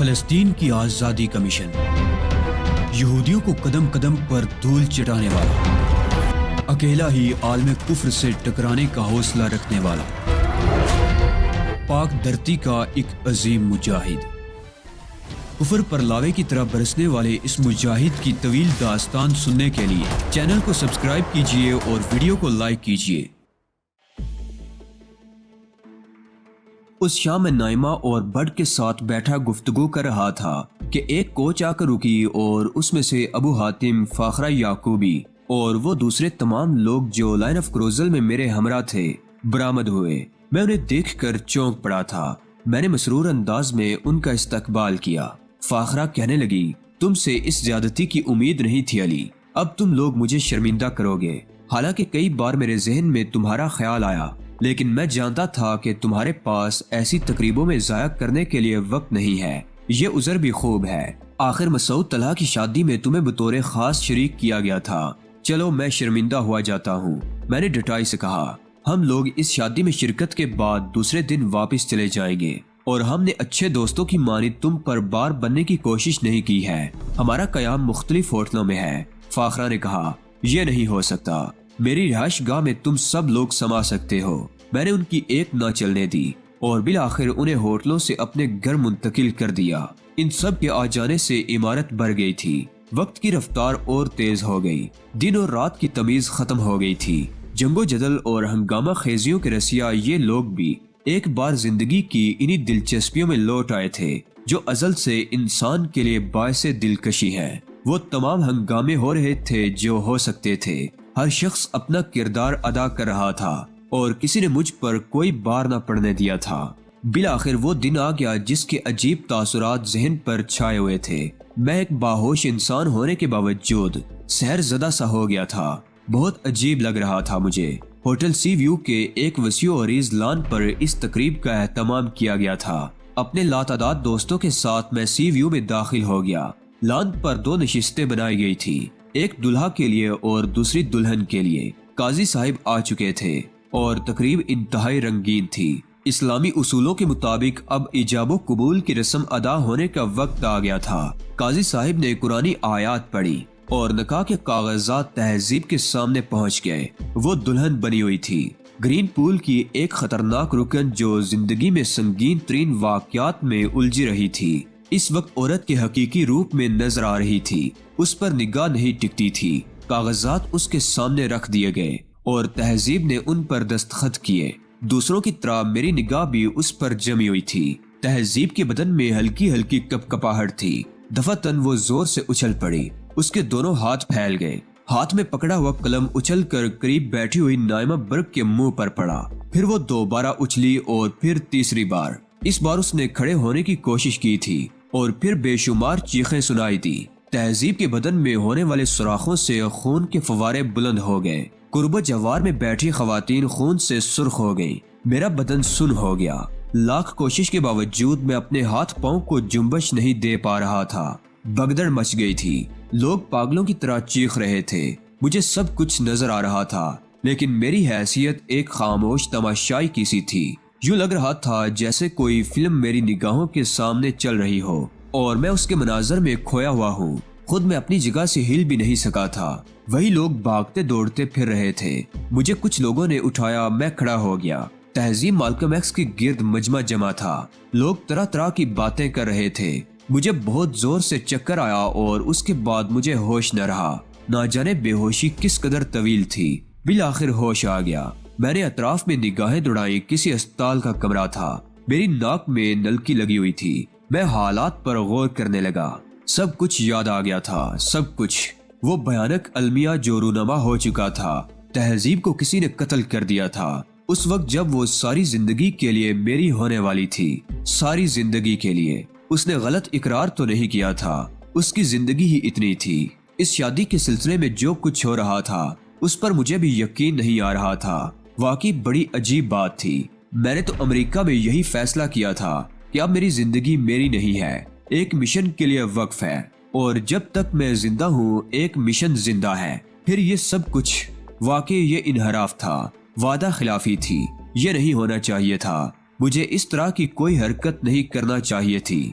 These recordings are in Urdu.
فلسطین کی آزادی کا مشن، یہودیوں کو قدم قدم پر دھول چٹانے والا، اکیلا ہی عالم کفر سے ٹکرانے کا حوصلہ رکھنے والا، پاک دھرتی کا ایک عظیم مجاہد، کفر پر لاوے کی طرح برسنے والے اس مجاہد کی طویل داستان سننے کے لیے چینل کو سبسکرائب کیجئے اور ویڈیو کو لائک کیجئے۔ اس شام میں نائمہ اور بڈ کے ساتھ بیٹھا گفتگو کر رہا تھا کہ ایک کوچ آ کر رکی اور اس میں سے ابو حاتم، فاخرہ یعقوبی اور وہ دوسرے تمام لوگ جو لائن آف کروزل میں میرے ہمراہ تھے برآمد ہوئے۔ میں انہیں دیکھ کر چونک پڑا تھا۔ میں نے مسرور انداز میں ان کا استقبال کیا۔ فاخرہ کہنے لگی، تم سے اس زیادتی کی امید نہیں تھی علی، اب تم لوگ مجھے شرمندہ کرو گے۔ حالانکہ کئی بار میرے ذہن میں تمہارا خیال آیا، لیکن میں جانتا تھا کہ تمہارے پاس ایسی تقریبوں میں ضائع کرنے کے لیے وقت نہیں ہے۔ یہ عذر بھی خوب ہے، آخر مسعود طلحہ کی شادی میں تمہیں بطور خاص شریک کیا گیا تھا۔ چلو میں شرمندہ ہوا جاتا ہوں، میں نے ڈٹائی سے کہا۔ ہم لوگ اس شادی میں شرکت کے بعد دوسرے دن واپس چلے جائیں گے، اور ہم نے اچھے دوستوں کی مانند تم پر بار بننے کی کوشش نہیں کی ہے۔ ہمارا قیام مختلف ہوٹلوں میں ہے۔ فاخرہ نے کہا، یہ نہیں ہو سکتا، میری رہائش گاہ میں تم سب لوگ سما سکتے ہو۔ میں نے ان کی ایک نہ چلنے دی اور بالآخر انہیں ہوٹلوں سے اپنے گھر منتقل کر دیا۔ ان سب کے آ جانے سے عمارت بھر گئی تھی۔ وقت کی رفتار اور تیز ہو گئی، دن اور رات کی تمیز ختم ہو گئی تھی۔ جنگ و جدل اور ہنگامہ خیزیوں کے رسیا یہ لوگ بھی ایک بار زندگی کی انہی دلچسپیوں میں لوٹ آئے تھے جو ازل سے انسان کے لیے باعث دلکشی ہے۔ وہ تمام ہنگامے ہو رہے تھے جو ہو سکتے تھے۔ ہر شخص اپنا کردار ادا کر رہا تھا اور کسی نے مجھ پر کوئی بار نہ پڑنے دیا تھا۔ بالآخر وہ دن آ گیا جس کے عجیب تاثرات ذہن پر چھائے ہوئے تھے۔ میں ایک باہوش انسان ہونے کے باوجود سحر زدہ سا ہو گیا تھا۔ بہت عجیب لگ رہا تھا مجھے۔ ہوٹل سی ویو کے ایک وسیع و عریض لان پر اس تقریب کا اہتمام کیا گیا تھا۔ اپنے لاتعداد دوستوں کے ساتھ میں سی ویو میں داخل ہو گیا۔ لان پر دو نشستیں بنائی گئی تھی، ایک دلہا کے لیے اور دوسری دلہن کے لیے۔ قاضی صاحب آ چکے تھے اور تقریب انتہائی رنگین تھی۔ اسلامی اصولوں کے مطابق اب ایجاب و قبول کی رسم ادا ہونے کا وقت آ گیا تھا۔ قاضی صاحب نے قرآنی آیات پڑھی اور نکاح کے کاغذات تہذیب کے سامنے پہنچ گئے۔ وہ دلہن بنی ہوئی تھی، گرین پول کی ایک خطرناک رکن جو زندگی میں سنگین ترین واقعات میں الجھی رہی تھی۔ اس وقت عورت کے حقیقی روپ میں نظر آ رہی تھی، اس پر نگاہ نہیں ٹکتی تھی۔ کاغذات اس کے سامنے رکھ دیے گئے اور تہذیب نے ان پر دستخط کیے۔ دوسروں کی طرح میری نگاہ بھی اس پر جمی ہوئی تھی۔ تہذیب کے بدن میں ہلکی ہلکی کپکپاہٹ تھی۔ دفعتاً وہ زور سے اچھل پڑی، اس کے دونوں ہاتھ پھیل گئے۔ ہاتھ میں پکڑا ہوا قلم اچھل کر قریب بیٹھی ہوئی نائمہ برق کے منہ پر پڑا۔ پھر وہ دوبارہ اچھلی اور پھر تیسری بار۔ اس بار اس نے کھڑے ہونے کی کوشش کی تھی اور پھر بے شمار چیخیں سنائی دی۔ تہذیب کے بدن میں ہونے والے سوراخوں سے خون کے فوارے بلند ہو گئے۔ قرب و جوار میں بیٹھی خواتین خون سے سرخ ہو گئیں۔ میرا بدن سن ہو گیا۔ لاکھ کوشش کے باوجود میں اپنے ہاتھ پاؤں کو جنبش نہیں دے پا رہا تھا۔ بھگدڑ مچ گئی تھی، لوگ پاگلوں کی طرح چیخ رہے تھے۔ مجھے سب کچھ نظر آ رہا تھا، لیکن میری حیثیت ایک خاموش تماشائی کی سی تھی۔ یوں لگ رہا تھا جیسے کوئی فلم میری نگاہوں کے سامنے چل رہی ہو اور میں اس کے مناظر میں کھویا ہوا ہوں۔ خود میں اپنی جگہ سے ہل بھی نہیں سکا تھا۔ وہی لوگ بھاگتے دوڑتے پھر رہے تھے۔ مجھے کچھ لوگوں نے اٹھایا، میں کھڑا ہو گیا۔ تہذیب مالکم ایکس کے گرد مجمع جمع تھا۔ لوگ طرح طرح کی باتیں کر رہے تھے۔ مجھے بہت زور سے چکر آیا اور اس کے بعد مجھے ہوش نہ رہا۔ نہ جانے بے ہوشی کس قدر طویل تھی۔ بالآخر ہوش آ گیا۔ میں نے اطراف میں نگاہیں دوڑائیں۔ کسی اسپتال کا کمرہ تھا۔ میری ناک میں نلکی لگی ہوئی تھی۔ میں حالات پر غور کرنے لگا۔ سب کچھ یاد آ گیا تھا، سب کچھ۔ وہ بھیانک المیہ جو رونما ہو چکا تھا۔ تہذیب کو کسی نے قتل کر دیا تھا اس وقت جب وہ ساری زندگی کے لیے میری ہونے والی تھی۔ ساری زندگی کے لیے۔ اس نے غلط اقرار تو نہیں کیا تھا، اس کی زندگی ہی اتنی تھی۔ اس شادی کے سلسلے میں جو کچھ ہو رہا تھا اس پر مجھے بھی یقین نہیں آ رہا تھا۔ واقعی بڑی عجیب بات تھی۔ میں نے تو امریکہ میں یہی فیصلہ کیا تھا کہ اب میری زندگی میری نہیں ہے، ایک مشن کے لیے وقف ہے، اور جب تک میں زندہ ہوں ایک مشن زندہ ہے۔ پھر یہ سب کچھ واقعی یہ انحراف تھا، وعدہ خلافی تھی۔ یہ نہیں ہونا چاہیے تھا۔ مجھے اس طرح کی کوئی حرکت نہیں کرنا چاہیے تھی۔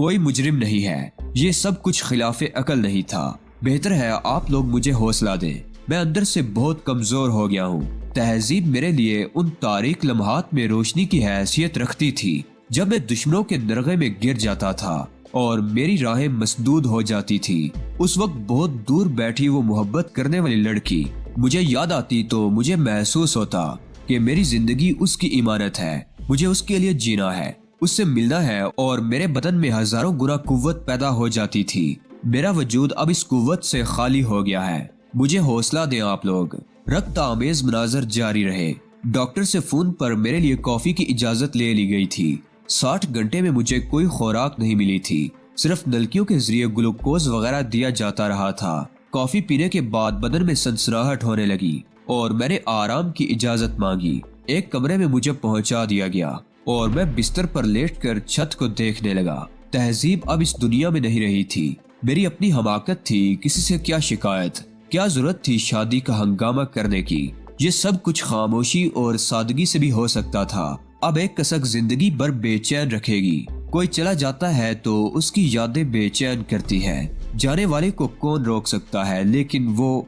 کوئی مجرم نہیں ہے، یہ سب کچھ خلاف عقل نہیں تھا، بہتر ہے آپ لوگ مجھے حوصلہ دیں، میں اندر سے بہت کمزور ہو گیا ہوں۔ تہذیب میرے لیے ان تاریک لمحات میں روشنی کی حیثیت رکھتی تھی جب میں دشمنوں کے نرغے میں گر جاتا تھا اور میری راہیں مسدود ہو جاتی تھی۔ اس وقت بہت دور بیٹھی وہ محبت کرنے والی لڑکی مجھے یاد آتی تو مجھے محسوس ہوتا کہ میری زندگی اس کی امانت ہے، مجھے اس کے لیے جینا ہے، اس سے ملنا ہے، اور میرے بدن میں ہزاروں گنا قوت پیدا ہو جاتی تھی۔ میرا وجود اب اس قوت سے خالی ہو گیا ہے، مجھے حوصلہ دیں آپ لوگ۔ رکت آمیز مناظر جاری رہے۔ ڈاکٹر سے فون پر میرے لیے کافی کی اجازت لے لی گئی تھی۔ 60 گھنٹے میں مجھے کوئی خوراک نہیں ملی تھی، صرف نلکیوں کے ذریعے گلوکوز وغیرہ دیا جاتا رہا تھا۔ کافی پینے کے بعد بدن میں سنسناہٹ ہونے لگی اور میں نے آرام کی اجازت مانگی۔ ایک کمرے میں مجھے پہنچا دیا گیا اور میں بستر پر لیٹ کر چھت کو دیکھنے لگا۔ تہذیب اب اس دنیا میں نہیں رہی تھی، میری اپنی حماقت تھی، کسی سے کیا شکایت، کیا ضرورت تھی شادی کا ہنگامہ کرنے کی؟ یہ سب کچھ خاموشی اور سادگی سے بھی ہو سکتا تھا۔ اب ایک کسک زندگی بھر بے چین رکھے گی۔ کوئی چلا جاتا ہے تو اس کی یادیں بے چین کرتی ہے، جانے والے کو کون روک سکتا ہے؟ لیکن وہ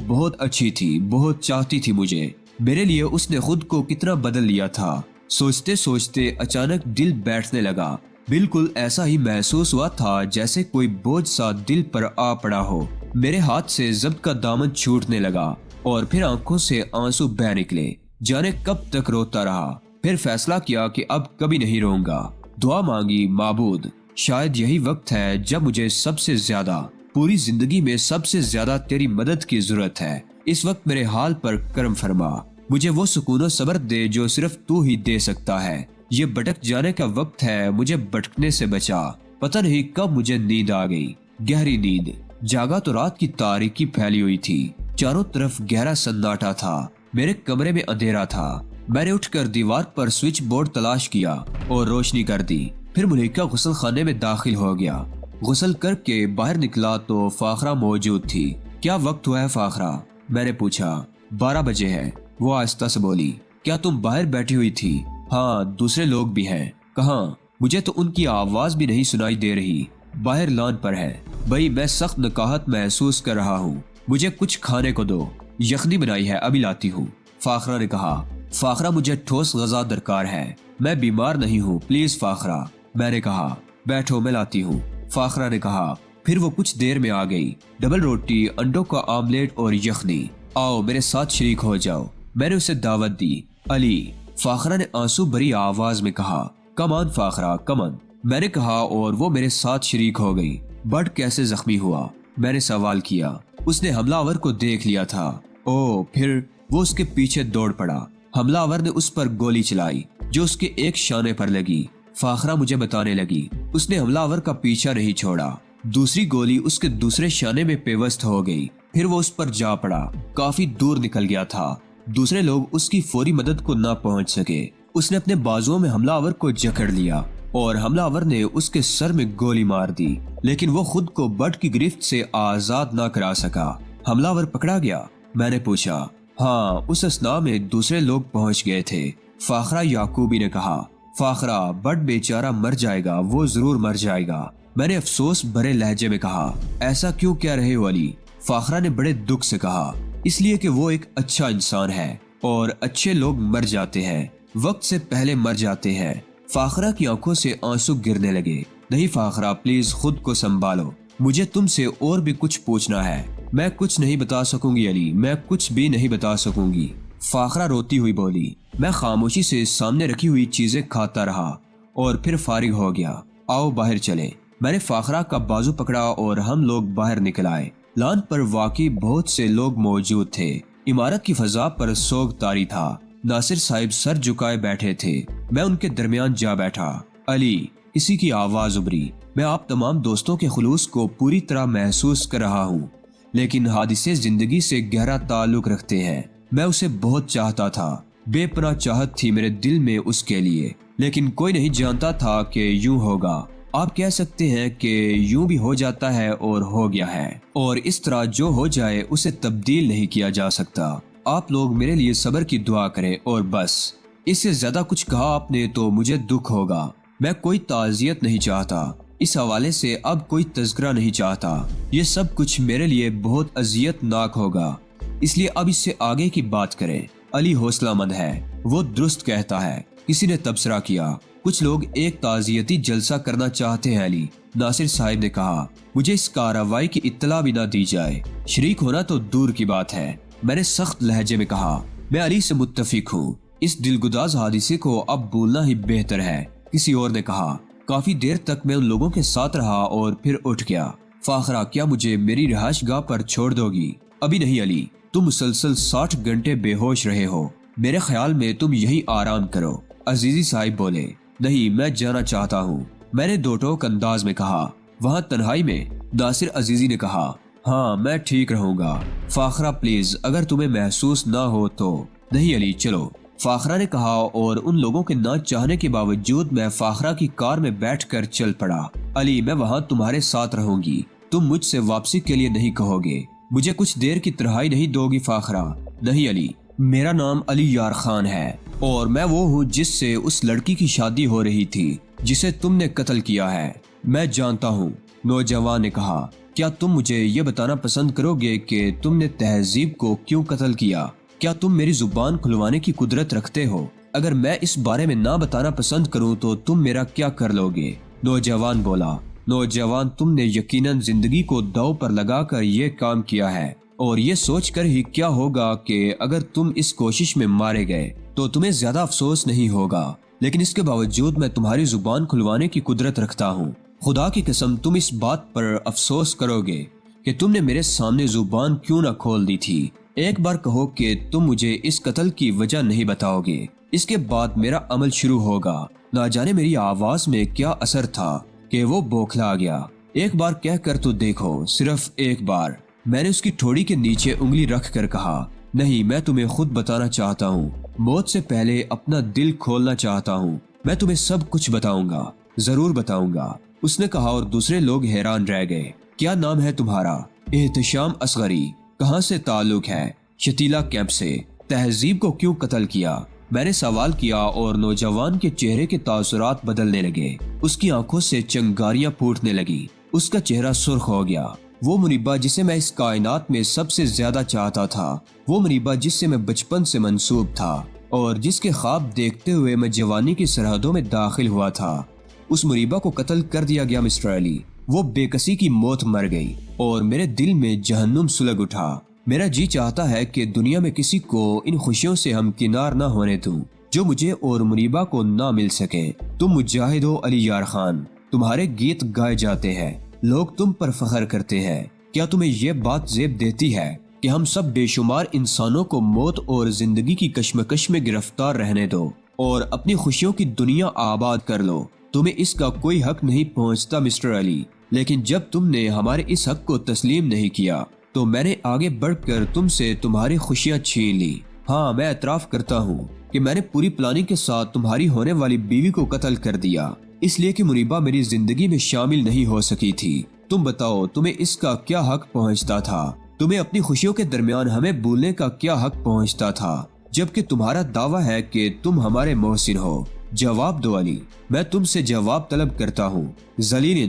بہت اچھی تھی، بہت چاہتی تھی مجھے۔ میرے لیے اس نے خود کو کتنا بدل لیا تھا۔ سوچتے سوچتے اچانک دل بیٹھنے لگا، بالکل ایسا ہی محسوس ہوا تھا جیسے کوئی بوجھ سا دل پر آ پڑا ہو۔ میرے ہاتھ سے ضبط کا دامن چھوٹنے لگا اور پھر آنکھوں سے آنسو بہہ نکلے۔ جانے کب تک روتا رہا، پھر فیصلہ کیا کہ اب کبھی نہیں روں گا۔ دعا مانگی، معبود شاید یہی وقت ہے جب مجھے سب سے زیادہ، پوری زندگی میں سب سے زیادہ تیری مدد کی ضرورت ہے۔ اس وقت میرے حال پر کرم فرما، مجھے وہ سکون و صبر دے جو صرف تو ہی دے سکتا ہے۔ یہ بھٹک جانے کا وقت ہے، مجھے بھٹکنے سے بچا۔ پتہ نہیں کب مجھے نیند آ گئی، گہری نیند۔ جاگا تو رات کی تاریکی پھیلی ہوئی تھی، چاروں طرف گہرا سناٹا تھا، میرے کمرے میں اندھیرا تھا۔ میں نے اٹھ کر دیوار پر سوئچ بورڈ تلاش کیا اور روشنی کر دی۔ پھر ملیکہ غسل خانے میں داخل ہو گیا۔ غسل کر کے باہر نکلا تو فاخرہ موجود تھی۔ کیا وقت ہوا ہے فاخرہ؟ میں نے پوچھا۔ 12 بجے ہے، وہ آہستہ سے بولی۔ کیا تم باہر بیٹھی ہوئی تھی؟ ہاں، دوسرے لوگ بھی ہیں۔ کہاں؟ مجھے تو ان کی آواز بھی نہیں سنائی دے رہی۔ باہر لان پر ہے۔ بھائی میں سخت نکاہت محسوس کر رہا ہوں، مجھے کچھ کھانے کو دو، یخنی بنائی ہے، ابھی لاتی ہوں، فاخرہ نے کہا۔ فاخرہ مجھے ٹھوس غذا درکار ہے، میں بیمار نہیں ہوں، پلیز فاخرہ، میں نے کہا۔ بیٹھو میں لاتی ہوں، فاخرہ نے کہا۔ پھر وہ کچھ دیر میں آ گئی، ڈبل روٹی، انڈوں کا آملیٹ اور یخنی۔ آؤ میرے ساتھ شریک ہو جاؤ، میں نے اسے دعوت دی۔ علی، فاخرہ نے آنسو بھری آواز میں کہا۔ کم آن فاخرہ، کم آن، میں نے کہا اور وہ میرے ساتھ شریک ہو گئی۔ بٹ کیسے زخمی ہوا؟ میں نے سوال کیا۔ اس نے حملہ آور کو دیکھ لیا تھا۔ او، پھر وہ اس کے پیچھے دوڑ پڑا۔ حملہ آور نے اس پر گولی چلائی جو اس کے ایک شانے پر لگی۔ فاخرہ مجھے بتانے لگی، اس نے حملہ آور کا پیچھا نہیں چھوڑا، دوسری گولی اس کے دوسرے شانے میں پیوست ہو گئی، پھر وہ اس پر جا پڑا، کافی دور نکل گیا تھا، دوسرے لوگ اس کی فوری مدد کو نہ پہنچ سکے۔ اس نے اپنے بازوؤں میں حملہ آور کو جکڑ لیا اور حملہ آور نے اس کے سر میں گولی مار دی، لیکن وہ خود کو بٹ کی گرفت سے آزاد نہ کرا سکا۔ حملہ آور پکڑا گیا؟ میں نے پوچھا۔ ہاں، اس اثناء میں دوسرے لوگ پہنچ گئے تھے، فاخرہ یعقوبی نے کہا۔ فاخرہ، بٹ بیچارہ مر جائے گا، وہ ضرور مر جائے گا، میں نے افسوس بھرے لہجے میں کہا۔ ایسا کیوں کہہ رہے ہو علی؟ فاخرہ نے بڑے دکھ سے کہا۔ اس لیے کہ وہ ایک اچھا انسان ہے اور اچھے لوگ مر جاتے ہیں، وقت سے پہلے مر جاتے ہیں۔ فاخرہ کی آنکھوں سے آنسو گرنے لگے۔ نہیں فاخرہ، پلیز خود کو سنبھالو، مجھے تم سے اور بھی کچھ پوچھنا ہے۔ میں کچھ نہیں بتا سکوں گی علی، میں کچھ بھی نہیں بتا سکوں گی، فاخرہ روتی ہوئی بولی۔ میں خاموشی سے سامنے رکھی ہوئی چیزیں کھاتا رہا اور پھر فارغ ہو گیا۔ آؤ باہر چلے، میں نے فاخرہ کا بازو پکڑا اور ہم لوگ باہر نکل آئے۔ لان پر واقعی بہت سے لوگ موجود تھے، عمارت کی فضا پر سوگ طاری تھا۔ ناصر صاحب سر جھکائے بیٹھے تھے، میں ان کے درمیان جا بیٹھا۔ علی، کسی کی آواز ابھری۔ میں آپ تمام دوستوں کے خلوص کو پوری طرح محسوس کر رہا ہوں، لیکن حادثے زندگی سے گہرا تعلق رکھتے ہیں۔ میں اسے بہت چاہتا تھا، بے پناہ چاہت تھی میرے دل میں اس کے لیے، لیکن کوئی نہیں جانتا تھا کہ یوں ہوگا۔ آپ کہہ سکتے ہیں کہ یوں بھی ہو جاتا ہے اور ہو گیا ہے، اور اس طرح جو ہو جائے اسے تبدیل نہیں کیا جا سکتا۔ آپ لوگ میرے لیے صبر کی دعا کریں اور بس۔ اس سے زیادہ کچھ کہا آپ نے تو مجھے دکھ ہوگا، میں کوئی تعزیت نہیں چاہتا، اس حوالے سے اب کوئی تذکرہ نہیں چاہتا۔ یہ سب کچھ میرے لیے بہت اذیت ناک ہوگا، اس لیے اب اس سے آگے کی بات کریں۔ علی حوصلہ مند ہے، وہ درست کہتا ہے، کسی نے تبصرہ کیا۔ کچھ لوگ ایک تعزیتی جلسہ کرنا چاہتے ہیں علی، ناصر صاحب نے کہا۔ مجھے اس کارروائی کی اطلاع بھی نہ دی جائے، شریک ہونا تو دور کی بات ہے، میں نے سخت لہجے میں کہا۔ میں علی سے متفق ہوں، اس دلگداز حادثے کو اب بھولنا ہی بہتر ہے، کسی اور نے کہا۔ کافی دیر تک میں ان لوگوں کے ساتھ رہا اور پھر اٹھ گیا۔ فاخرہ، کیا مجھے میری رہائش گاہ پر چھوڑ دو گی؟ ابھی نہیں علی، تم مسلسل 60 گھنٹے بے ہوش رہے ہو، میرے خیال میں تم یہی آرام کرو۔ عزیزی صاحب بولے، نہیں میں جانا چاہتا ہوں، میں نے دو ٹوک انداز میں کہا۔ وہاں تنہائی میں ناصر عزیزی نے کہا، ہاں میں ٹھیک رہوں گا۔ فاخرہ پلیز، اگر تمہیں محسوس نہ ہو تو۔ نہیں علی چلو، فاخرہ نے کہا، اور ان لوگوں کے نہ چاہنے کے باوجود میں فاخرہ کی کار میں بیٹھ کر چل پڑا۔ علی میں وہاں تمہارے ساتھ رہوں گی، تم مجھ سے واپسی کے لیے نہیں کہو گے، مجھے کچھ دیر کی تنہائی نہیں دو گی فاخرہ؟ نہیں علی، میرا نام علی یار خان ہے، اور میں وہ ہوں جس سے اس لڑکی کی شادی ہو رہی تھی جسے تم نے قتل کیا ہے۔ میں جانتا ہوں، نوجوان نے کہا۔ کیا تم مجھے یہ بتانا پسند کرو گے کہ تم نے تہذیب کو کیوں قتل کیا؟ کیا تم میری زبان کھلوانے کی قدرت رکھتے ہو؟ اگر میں اس بارے میں نہ بتانا پسند کروں تو تم میرا کیا کر لو گے؟ نوجوان بولا۔ نوجوان، تم نے یقیناً زندگی کو داؤ پر لگا کر یہ کام کیا ہے، اور یہ سوچ کر ہی کیا ہوگا کہ اگر تم اس کوشش میں مارے گئے تو تمہیں زیادہ افسوس نہیں ہوگا، لیکن اس کے باوجود میں تمہاری زبان کھلوانے کی قدرت رکھتا ہوں۔ خدا کی قسم تم اس بات پر افسوس کرو گے کہ تم نے میرے سامنے زبان کیوں نہ کھول دی تھی۔ ایک بار کہو کہ تم مجھے اس قتل کی وجہ نہیں بتاؤ گے، اس کے بعد میرا عمل شروع ہوگا۔ نہ جانے میری آواز میں کیا اثر تھا کہ وہ بوکھلا گیا۔ ایک بار کہہ کر تو دیکھو، صرف ایک بار۔ میں نے اس کی ٹھوڑی کے نیچے انگلی رکھ کر کہا، نہیں میں تمہیں خود بتانا چاہتا ہوں، موت سے پہلے اپنا دل کھولنا چاہتا ہوں، میں تمہیں سب کچھ بتاؤں گا، ضرور بتاؤں گا، اس نے کہا، اور دوسرے لوگ حیران رہ گئے۔ کیا نام ہے تمہارا؟ احتشام اصغری۔ کہاں سے تعلق ہے؟ شتیلا کیمپ سے۔ تہذیب کو کیوں قتل کیا؟ میں نے سوال کیا، اور نوجوان کے چہرے کے تاثرات بدلنے لگے، اس کی آنکھوں سے چنگاریاں پھوٹنے لگی، اس کا چہرہ سرخ ہو گیا۔ وہ منیبہ جسے میں اس کائنات میں سب سے زیادہ چاہتا تھا، وہ منیبہ جس سے میں بچپن سے منسوب تھا، اور جس کے خواب دیکھتے ہوئے میں جوانی کی سرحدوں میں داخل ہوا تھا، اس منیبہ کو قتل کر دیا گیا مسٹر علی۔ وہ بے کسی کی موت مر گئی، اور میرے دل میں جہنم سلگ اٹھا۔ میرا جی چاہتا ہے کہ دنیا میں کسی کو ان خوشیوں سے ہمکنار نہ ہونے دوں جو مجھے اور منیبہ کو نہ مل سکے۔ تم مجاہد ہو علی یار خان، تمہارے گیت گائے جاتے ہیں، لوگ تم پر فخر کرتے ہیں۔ کیا تمہیں یہ بات زیب دیتی ہے کہ ہم سب بے شمار انسانوں کو موت اور زندگی کی کشمکش میں گرفتار رہنے دو اور اپنی خوشیوں کی دنیا آباد کر لو؟ تمہیں اس کا کوئی حق نہیں پہنچتا مسٹر علی، لیکن جب تم نے ہمارے اس حق کو تسلیم نہیں کیا تو میں نے آگے بڑھ کر تم سے تمہاری خوشیاں چھین لی۔ ہاں میں اعتراف کرتا ہوں کہ میں نے پوری پلاننگ کے ساتھ تمہاری ہونے والی بیوی کو قتل کر دیا، اس لیے کہ منیبہ میری زندگی میں شامل نہیں ہو سکی تھی۔ تم بتاؤ تمہیں اس کا کیا حق پہنچتا تھا؟ تمہیں اپنی خوشیوں کے درمیان ہمیں بھولنے کا کیا حق پہنچتا تھا، جبکہ تمہارا دعویٰ ہے کہ تم ہمارے محسن ہو؟ جواب دو علی، میں تم سے جواب طلب کرتا ہوں۔ ذلیل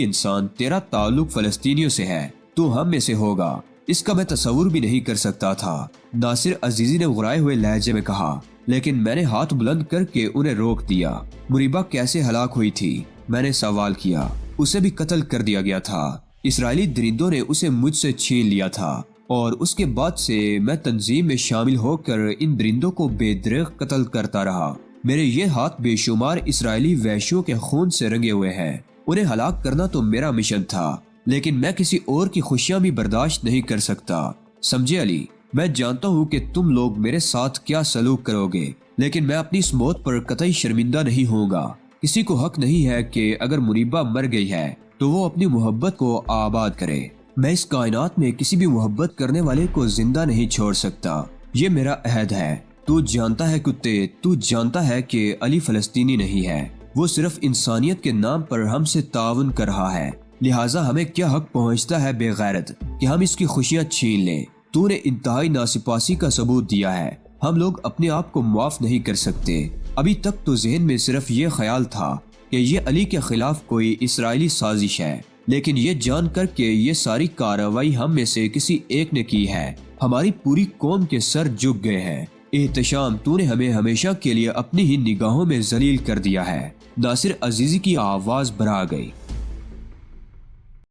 انسان، تیرا تعلق فلسطینیوں سے ہے، تو ہم میں سے ہوگا، اس کا میں تصور بھی نہیں کر سکتا تھا، ناصر عزیزی نے غرائے ہوئے لہجے میں کہا، لیکن میں نے ہاتھ بلند کر کے انہیں روک دیا۔ منیبہ کیسے ہلاک ہوئی تھی؟ میں نے سوال کیا۔ اسے بھی قتل کر دیا گیا تھا، اسرائیلی درندوں نے اسے مجھ سے چھین لیا تھا، اور اس کے بعد سے میں تنظیم میں شامل ہو کر ان درندوں کو بے دریغ قتل کرتا رہا۔ میرے یہ ہاتھ بے شمار اسرائیلی وحشیوں کے خون سے رنگے ہوئے ہیں، انہیں ہلاک کرنا تو میرا مشن تھا، لیکن میں کسی اور کی خوشیاں بھی برداشت نہیں کر سکتا، سمجھے علی؟ میں جانتا ہوں کہ تم لوگ میرے ساتھ کیا سلوک کرو گے، لیکن میں اپنی اس موت پر قطعی شرمندہ نہیں ہوں گا۔ کسی کو حق نہیں ہے کہ اگر منیبہ مر گئی ہے تو وہ اپنی محبت کو آباد کرے۔ میں اس کائنات میں کسی بھی محبت کرنے والے کو زندہ نہیں چھوڑ سکتا، یہ میرا عہد ہے۔ تو جانتا ہے کتے، تو جانتا ہے کہ علی فلسطینی نہیں ہے، وہ صرف انسانیت کے نام پر ہم سے تعاون کر رہا ہے، لہٰذا ہمیں کیا حق پہنچتا ہے بے غیرت کہ ہم اس کی خوشیاں چھین لیں؟ تو نے انتہائی ناسپاسی کا ثبوت دیا ہے، ہم لوگ اپنے آپ کو معاف نہیں کر سکتے۔ ابھی تک تو ذہن میں صرف یہ خیال تھا کہ یہ علی کے خلاف کوئی اسرائیلی سازش ہے، لیکن یہ جان کر کہ یہ ساری کارروائی ہم میں سے کسی ایک نے کی ہے، ہماری پوری قوم کے سر جھک گئے ہیں۔ احتشام، تو نے ہمیں ہمیشہ کے لیے اپنی ہی نگاہوں میں ذلیل کر دیا ہے۔ ناصر عزیزی کی آواز بھرا گئی۔